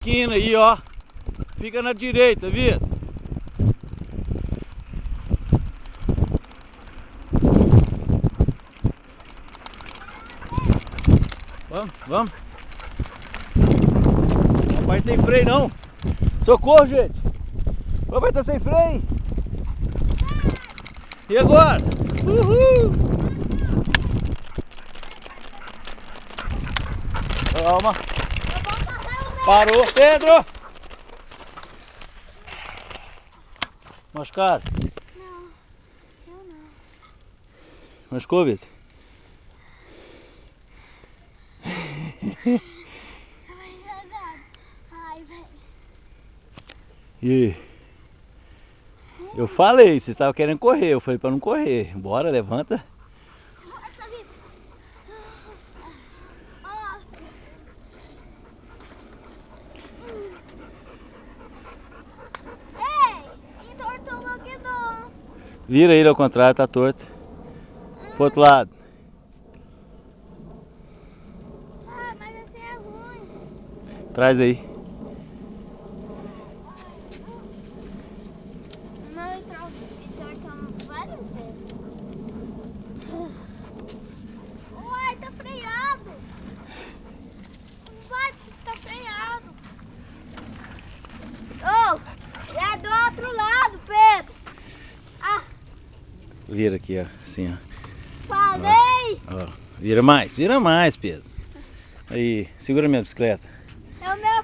esquina aí, ó. Fica na direita, Vitor. Vamos. O papai tem freio não. Socorro, gente. O papai tá sem freio. E agora? Uhul. Calma. Parou, Pedro. Machucado? Não, eu não. Machucou, Vitor? Ai, velho. E aí? Eu falei, você estava querendo correr, eu falei pra não correr. Bora, levanta. Nossa, Vitor. Ei, entortou o meu guidão. Vira ele ao contrário, tá torto. Pro outro lado. Ah, mas assim é ruim. Traz aí. Não, entortamos várias vezes. Uai, tá freado. Vai, tá freado. Oh, é do outro lado, Pedro. Ah, Vira aqui, ó. Assim, ó. falei. Ó. Vira mais, Pedro. Aí, segura minha bicicleta. É o meu